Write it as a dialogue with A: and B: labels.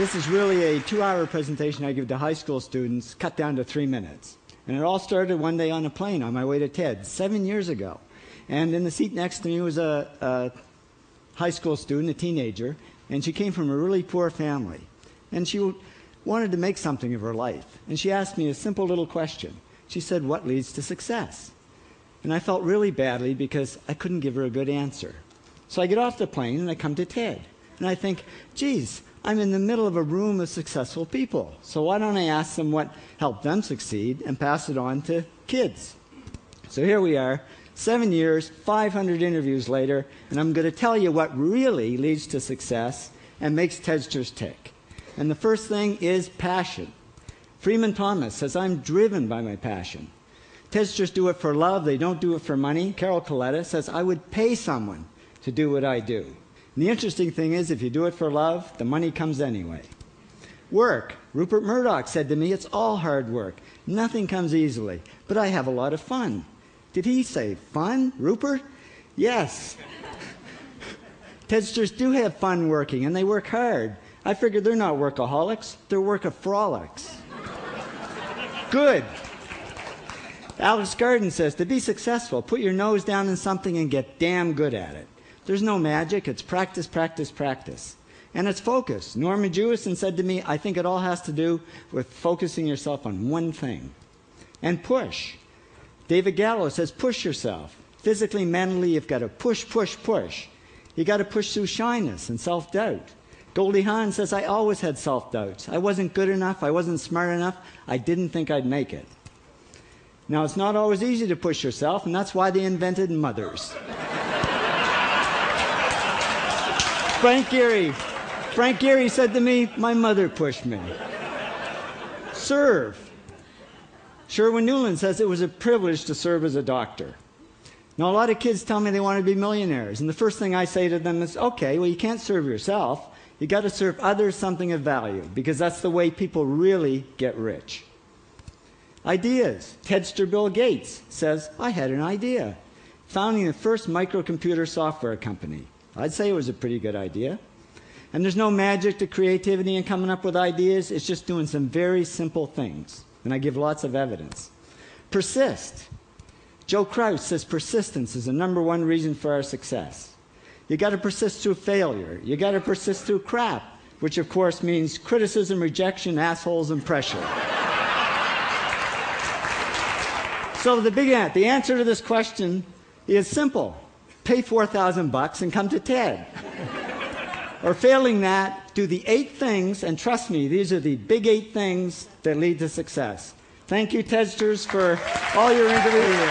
A: This is really a 2-hour presentation I give to high school students, cut down to 3 minutes. And it all started one day on a plane on my way to TED, 7 years ago. And in the seat next to me was a high school student, a teenager, and she came from a really poor family. And she wanted to make something of her life. And she asked me a simple little question. She said, "What leads to success?" And I felt really badly because I couldn't give her a good answer. So I get off the plane and I come to TED. And I think, geez, I'm in the middle of a room of successful people. So why don't I ask them what helped them succeed and pass it on to kids? So here we are, 7 years, 500 interviews later, and I'm going to tell you what really leads to success and makes TEDsters tick. And the first thing is passion. Freeman Thomas says, "I'm driven by my passion." TEDsters do it for love, they don't do it for money. Carol Coletta says, "I would pay someone to do what I do." And the interesting thing is, if you do it for love, the money comes anyway. Work. Rupert Murdoch said to me, "It's all hard work. Nothing comes easily, but I have a lot of fun." Did he say fun, Rupert? Yes. TEDsters do have fun working, and they work hard. I figured they're not workaholics, they're workaholics. Good. Alex Garden says, "To be successful, put your nose down in something and get damn good at it." There's no magic. It's practice, practice, practice. And it's focus. Norman Jewison said to me, "I think it all has to do with focusing yourself on one thing." And push. David Gallo says, "Push yourself. Physically, mentally, you've got to push, push, push. You've got to push through shyness and self-doubt." Goldie Hawn says, "I always had self-doubts. I wasn't good enough. I wasn't smart enough. I didn't think I'd make it." Now, it's not always easy to push yourself, and that's why they invented mothers. Frank Gehry said to me, "My mother pushed me." Serve. Sherwin Newland says, "It was a privilege to serve as a doctor." Now, a lot of kids tell me they want to be millionaires, and the first thing I say to them is, okay, well, you can't serve yourself. You got to serve others something of value, because that's the way people really get rich. Ideas. TEDster Bill Gates says, "I had an idea. Founding the first microcomputer software company. I'd say it was a pretty good idea." And there's no magic to creativity and coming up with ideas. It's just doing some very simple things. And I give lots of evidence. Persist. Joe Kraus says persistence is the #1 reason for our success. You got to persist through failure. You got to persist through crap, which of course means criticism, rejection, assholes, and pressure. So the answer to this question is simple. Pay $4,000 and come to TED. Or failing that, do the 8 things, and trust me, these are the big 8 things that lead to success. Thank you, TEDsters, for all your interviews.